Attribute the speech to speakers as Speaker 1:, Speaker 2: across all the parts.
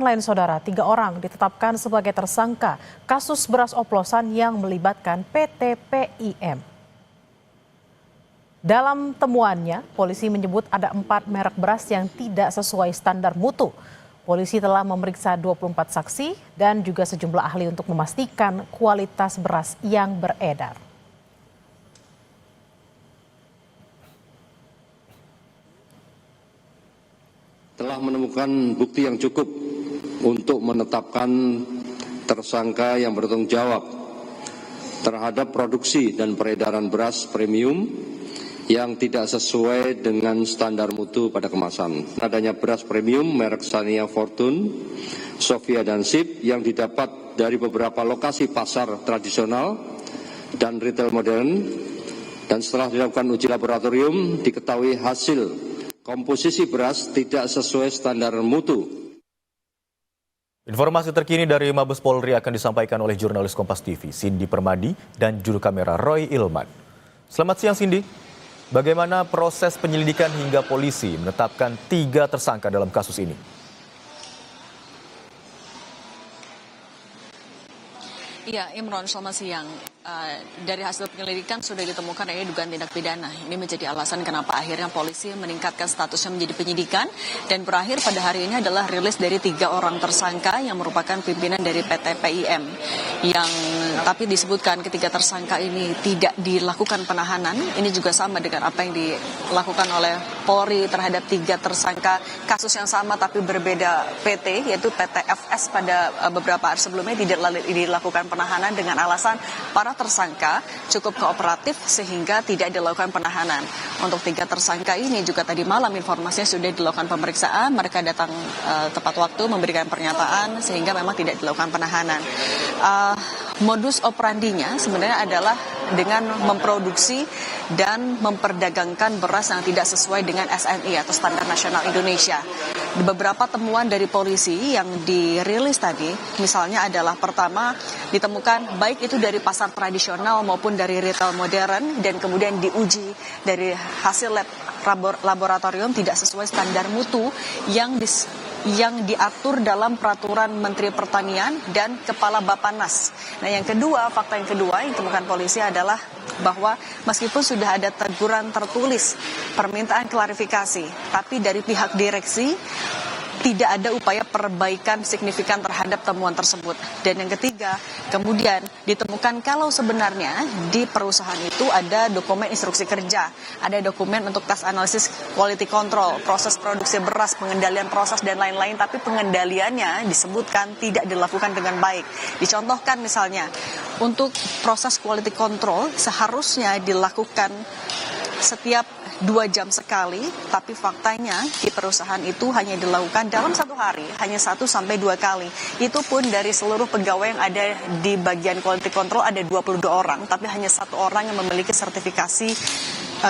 Speaker 1: Lain saudara, 3 orang ditetapkan sebagai tersangka kasus beras oplosan yang melibatkan PT PIM. Dalam temuannya, polisi menyebut ada 4 merek beras yang tidak sesuai standar mutu. Polisi telah memeriksa 24 saksi dan juga sejumlah ahli untuk memastikan kualitas beras yang beredar.
Speaker 2: Telah menemukan bukti yang cukup untuk menetapkan tersangka yang bertanggung jawab terhadap produksi dan peredaran beras premium yang tidak sesuai dengan standar mutu pada kemasan. Adanya beras premium merek Sania Fortune, Sofia dan Sip yang didapat dari beberapa lokasi pasar tradisional dan retail modern, dan setelah dilakukan uji laboratorium diketahui hasil komposisi beras tidak sesuai standar mutu.
Speaker 3: Informasi terkini dari Mabes Polri akan disampaikan oleh jurnalis Kompas TV, Cindy Permadi, dan juru kamera Roy Ilman. Selamat siang Cindy, bagaimana proses penyelidikan hingga polisi menetapkan 3 tersangka dalam kasus ini?
Speaker 4: Iya, Imron, selamat siang. Dari hasil penyelidikan sudah ditemukan adanya dugaan tindak pidana. Ini menjadi alasan kenapa akhirnya polisi meningkatkan statusnya menjadi penyidikan, dan berakhir pada hari ini adalah rilis dari 3 orang tersangka yang merupakan pimpinan dari PT PIM. Yang tapi disebutkan ketiga tersangka ini tidak dilakukan penahanan. Ini juga sama dengan apa yang dilakukan oleh Polri terhadap 3 tersangka kasus yang sama tapi berbeda PT, yaitu PT FS pada beberapa hari sebelumnya tidak dilakukan penahanan dengan alasan para tersangka cukup kooperatif sehingga tidak dilakukan penahanan. Untuk 3 tersangka ini juga tadi malam informasinya sudah dilakukan pemeriksaan, mereka datang tepat waktu memberikan pernyataan sehingga memang tidak dilakukan penahanan. Modus operandinya sebenarnya adalah dengan memproduksi dan memperdagangkan beras yang tidak sesuai dengan SNI atau Standar Nasional Indonesia. Beberapa temuan dari polisi yang dirilis tadi, misalnya adalah pertama ditemukan baik itu dari pasar tradisional maupun dari retail modern, dan kemudian diuji dari hasil laboratorium tidak sesuai standar mutu yang diatur dalam peraturan Menteri Pertanian dan Kepala Bappenas. Nah, yang kedua, fakta yang kedua yang ditemukan polisi adalah bahwa meskipun sudah ada teguran tertulis, permintaan klarifikasi, tapi dari pihak direksi tidak ada upaya perbaikan signifikan terhadap temuan tersebut. Dan yang ketiga, kemudian ditemukan kalau sebenarnya di perusahaan itu ada dokumen instruksi kerja, ada dokumen untuk tes analisis quality control, proses produksi beras, pengendalian proses dan lain-lain, tapi pengendaliannya disebutkan tidak dilakukan dengan baik. Dicontohkan misalnya, untuk proses quality control seharusnya dilakukan setiap 2 jam sekali, tapi faktanya di perusahaan itu hanya dilakukan dalam 1 hari, hanya 1 sampai 2 kali. Itu pun dari seluruh pegawai yang ada di bagian quality control ada 22 orang, tapi hanya 1 orang yang memiliki sertifikasi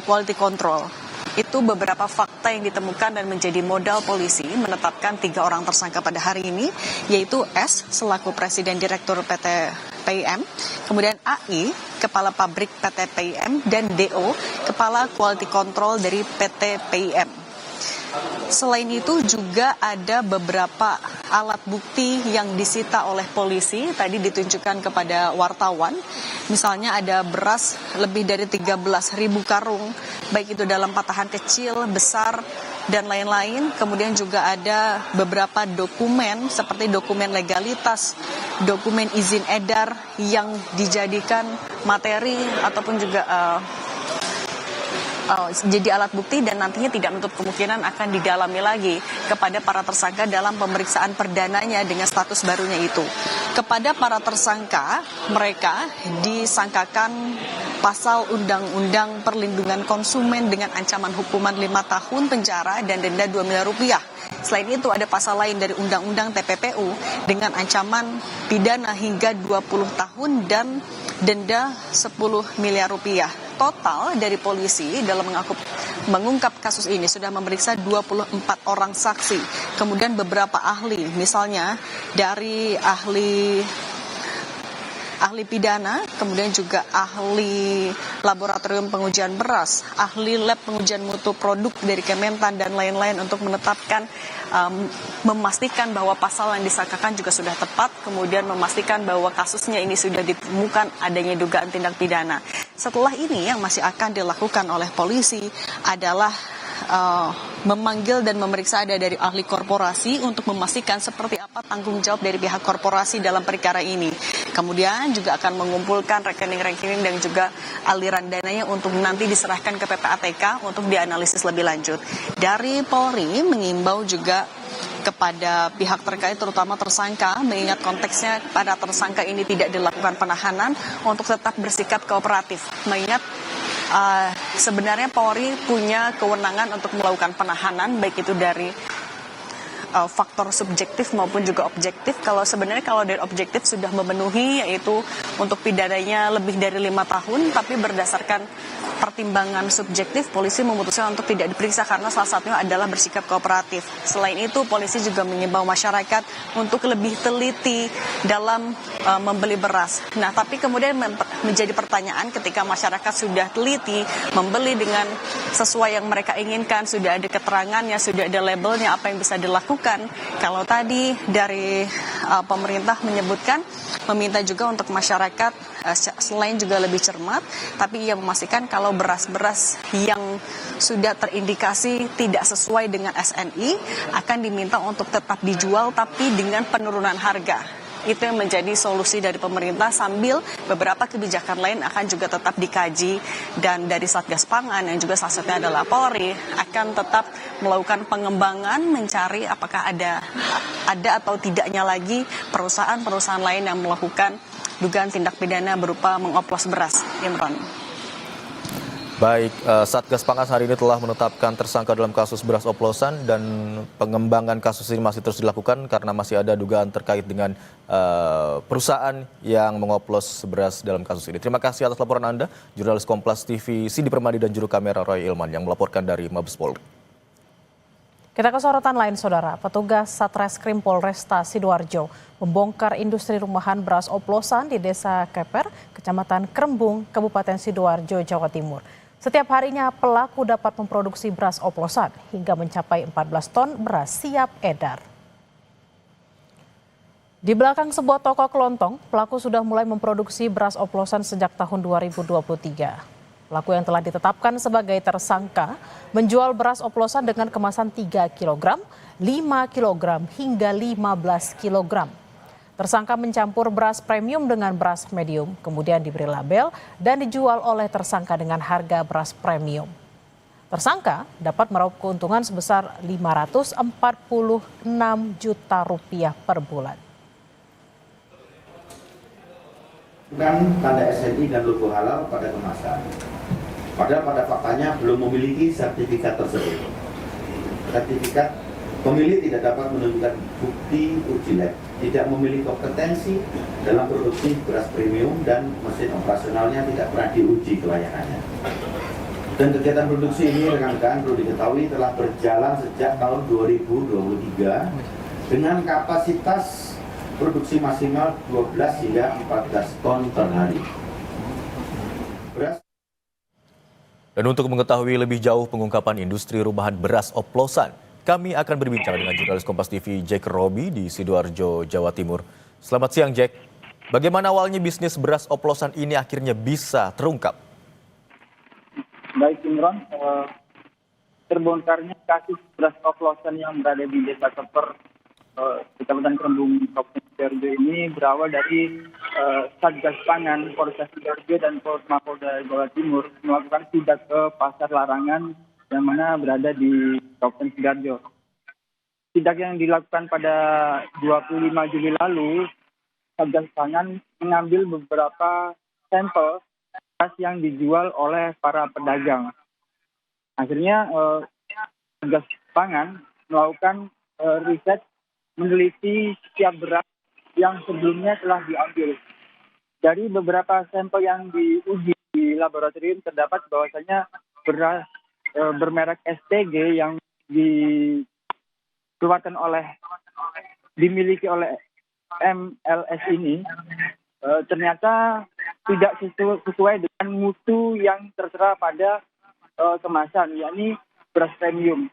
Speaker 4: quality control. Itu beberapa fakta yang ditemukan dan menjadi modal polisi menetapkan 3 orang tersangka pada hari ini, yaitu S selaku Presiden Direktur PT PIM, kemudian AI Kepala Pabrik PT PIM, dan DO Kepala Quality Control dari PT PIM. Selain itu juga ada beberapa alat bukti yang disita oleh polisi, tadi ditunjukkan kepada wartawan. Misalnya ada beras lebih dari 13.000 karung, baik itu dalam patahan kecil, besar, dan lain-lain. Kemudian juga ada beberapa dokumen seperti dokumen legalitas, dokumen izin edar yang dijadikan materi ataupun juga jadi alat bukti, dan nantinya tidak menutup kemungkinan akan didalami lagi kepada para tersangka dalam pemeriksaan perdananya dengan status barunya itu. Kepada para tersangka, mereka disangkakan pasal Undang-Undang Perlindungan Konsumen dengan ancaman hukuman 5 tahun penjara dan denda 2 miliar rupiah. Selain itu ada pasal lain dari Undang-Undang TPPU dengan ancaman pidana hingga 20 tahun dan denda 10 miliar rupiah. Total dari polisi dalam mengungkap kasus ini sudah memeriksa 24 orang saksi. Kemudian beberapa ahli, misalnya dari ahli ahli pidana, kemudian juga ahli laboratorium pengujian beras, ahli lab pengujian mutu produk dari Kementan dan lain-lain untuk menetapkan memastikan bahwa pasal yang disangkakan juga sudah tepat, kemudian memastikan bahwa kasusnya ini sudah ditemukan adanya dugaan tindak pidana. Setelah ini yang masih akan dilakukan oleh polisi adalah memanggil dan memeriksa ada dari ahli korporasi untuk memastikan seperti apa tanggung jawab dari pihak korporasi dalam perkara ini. Kemudian juga akan mengumpulkan rekening-rekening dan juga aliran dananya untuk nanti diserahkan ke PPATK untuk dianalisis lebih lanjut. Dari Polri mengimbau juga kepada pihak terkait terutama tersangka, mengingat konteksnya pada tersangka ini tidak dilakukan penahanan untuk tetap bersikap kooperatif, mengingat sebenarnya Polri punya kewenangan untuk melakukan penahanan baik itu dari faktor subjektif maupun juga objektif. Kalau dari objektif sudah memenuhi, yaitu untuk pidananya lebih dari 5 tahun, tapi berdasarkan pertimbangan subjektif polisi memutuskan untuk tidak diperiksa karena salah satunya adalah bersikap kooperatif. Selain itu polisi juga mengimbau masyarakat untuk lebih teliti dalam membeli beras. Nah, tapi kemudian menjadi pertanyaan ketika masyarakat sudah teliti membeli dengan sesuai yang mereka inginkan, sudah ada keterangannya, sudah ada labelnya, apa yang bisa dilakukan. Kalau tadi dari pemerintah menyebutkan meminta juga untuk masyarakat selain juga lebih cermat, tapi ia memastikan kalau beras-beras yang sudah terindikasi tidak sesuai dengan SNI akan diminta untuk tetap dijual tapi dengan penurunan harga. Itu yang menjadi solusi dari pemerintah, sambil beberapa kebijakan lain akan juga tetap dikaji, dan dari Satgas Pangan yang juga salah satunya adalah Polri akan tetap melakukan pengembangan mencari apakah ada atau tidaknya lagi perusahaan-perusahaan lain yang melakukan dugaan tindak pidana berupa mengoplos beras. Imron.
Speaker 3: Baik, Satgas Pangan hari ini telah menetapkan tersangka dalam kasus beras oplosan dan pengembangan kasus ini masih terus dilakukan karena masih ada dugaan terkait dengan perusahaan yang mengoplos beras dalam kasus ini. Terima kasih atas laporan Anda, jurnalis Kompas TV Cindy Permadi dan juru kamera Roy Ilman yang melaporkan dari Mabes Polri.
Speaker 1: Kita ke sorotan lain, Saudara. Petugas Satreskrim Polresta Sidoarjo membongkar industri rumahan beras oplosan di Desa Keper, Kecamatan Krembung, Kabupaten Sidoarjo, Jawa Timur. Setiap harinya pelaku dapat memproduksi beras oplosan hingga mencapai 14 ton beras siap edar. Di belakang sebuah toko kelontong, pelaku sudah mulai memproduksi beras oplosan sejak tahun 2023. Pelaku yang telah ditetapkan sebagai tersangka menjual beras oplosan dengan kemasan 3 kg, 5 kg hingga 15 kg. Tersangka mencampur beras premium dengan beras medium, kemudian diberi label dan dijual oleh tersangka dengan harga beras premium. Tersangka dapat meraup keuntungan sebesar Rp546 juta per bulan.
Speaker 5: Bukan tanda SNI dan logo halal pada kemasan. Padahal pada faktanya belum memiliki sertifikat tersebut. Sertifikat pemilik tidak dapat menunjukkan bukti uji lab, tidak memiliki kompetensi dalam produksi beras premium dan mesin operasionalnya tidak pernah diuji kelayakannya. Dan kegiatan produksi ini rekan-rekan perlu diketahui telah berjalan sejak tahun 2023 dengan kapasitas produksi maksimal 12 hingga 14 ton per hari. Beras.
Speaker 3: Dan untuk mengetahui lebih jauh pengungkapan industri rumahan beras oplosan, kami akan berbincang dengan jurnalis Kompas TV Jack Robi di Sidoarjo, Jawa Timur. Selamat siang, Jack. Bagaimana awalnya bisnis beras oplosan ini akhirnya bisa terungkap?
Speaker 6: Baik, Imron. Terbongkarnya kasus beras oplosan yang berada di Desa Keper, Kecamatan Krembung, Kabupaten Sidoarjo ini berawal dari Satgas Pangan Polres Sidoarjo dan Mapolda Jawa Timur melakukan sidak ke pasar larangan yang mana berada di Kabupaten Sidoarjo. Sidak yang dilakukan pada 25 Juli lalu, Satgas Pangan mengambil beberapa sampel beras yang dijual oleh para pedagang. Akhirnya Satgas Pangan melakukan riset, meneliti setiap beras yang sebelumnya telah diambil. Dari beberapa sampel yang diuji di laboratorium terdapat bahwasanya beras bermerek STG yang dimiliki oleh MLS ini ternyata tidak sesuai dengan mutu yang tertera pada kemasan, yakni beras premium.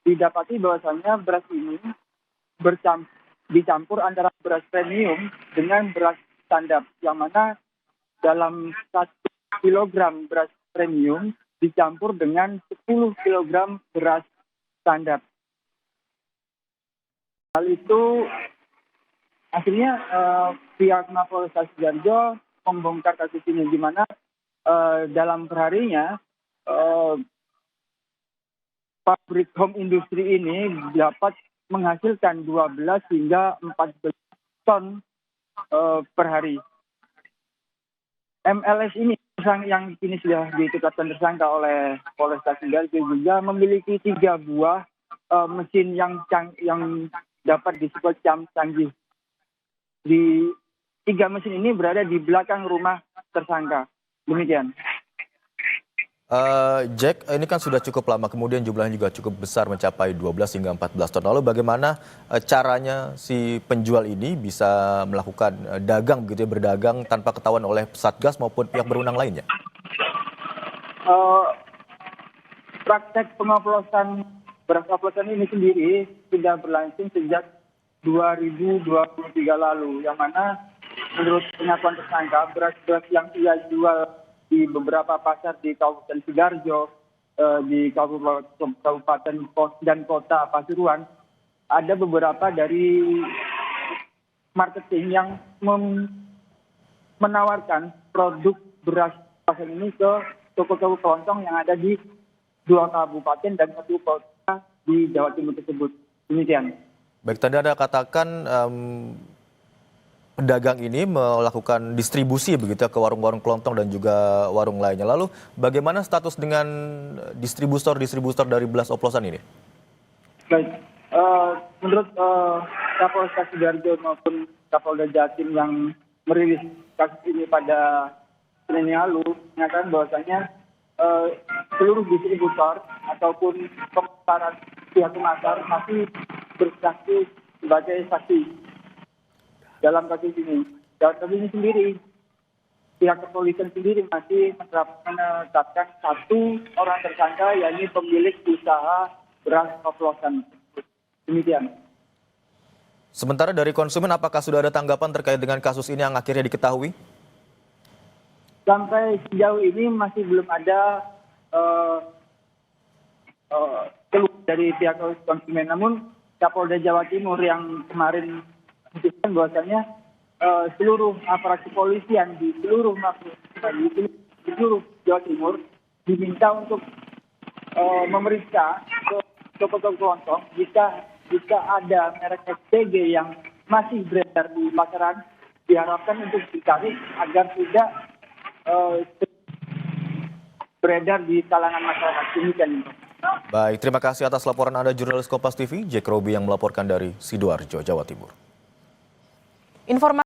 Speaker 6: Didapati bahwasannya beras ini dicampur antara beras premium dengan beras standar, yang mana dalam 1 kilogram beras premium dicampur dengan 10 kilogram beras standar. Hal itu akhirnya pihak Mapolres Sidoarjo membongkar kasus ini, di mana dalam perharinya pabrik home industri ini dapat menghasilkan 12 hingga 14 ton per hari. MLS ini yang kini sudah ditetapkan tersangka oleh Polresta Sidoarjo juga memiliki 3 buah mesin yang dapat disebut canggih. Di 3 mesin ini berada di belakang rumah tersangka. Demikian.
Speaker 3: Jack, ini kan sudah cukup lama, kemudian jumlahnya juga cukup besar mencapai 12 hingga 14 ton. Lalu bagaimana caranya si penjual ini bisa melakukan dagang begitu ya, berdagang tanpa ketahuan oleh Satgas maupun pihak berwenang lainnya?
Speaker 6: Praktek pengoplosan beras oplosan ini sendiri sudah berlangsung sejak 2023 lalu, yang mana menurut pengakuan tersangka, beras-beras yang ia jual di beberapa pasar di Kabupaten Sidoarjo, di Kabupaten dan Kota Pasuruan, ada beberapa dari marketing yang menawarkan produk beras oplosan ini ke toko-toko kelontong yang ada di 2 kabupaten dan 1 kota di Jawa Timur tersebut. Demikian.
Speaker 3: Baik, tadi Anda katakan pedagang ini melakukan distribusi begitu ya, ke warung-warung kelontong dan juga warung lainnya. Lalu bagaimana status dengan distributor dari beras oplosan ini?
Speaker 6: Baik, menurut Kapolres Sidoarjo maupun Kapolda Jatim yang merilis kasus ini pada Senin lalu menyatakan bahwasanya seluruh distributor ataupun pemasaran pihak pemasar masih bersaksi sebagai saksi dalam kasus ini. Dalam kasus ini sendiri, pihak kepolisian sendiri masih menetapkan 1 orang tersangka, yakni pemilik usaha beras oplosan. Demikian.
Speaker 3: Sementara dari konsumen, apakah sudah ada tanggapan terkait dengan kasus ini yang akhirnya diketahui?
Speaker 6: Sampai sejauh ini masih belum ada keluh dari pihak konsumen. Namun Kapolda Jawa Timur yang kemarin memutuskan bahwasanya seluruh aparat kepolisian di seluruh Jawa Timur diminta untuk memeriksa toko-toko kelontong jika ada merek STG yang masih beredar di pasaran, diharapkan untuk dicari agar tidak beredar di kalangan masyarakat. Demikian.
Speaker 3: Baik, terima kasih atas laporan Anda, jurnalis Kompas TV, Jack Robi yang melaporkan dari Sidoarjo, Jawa Timur.
Speaker 1: Informasi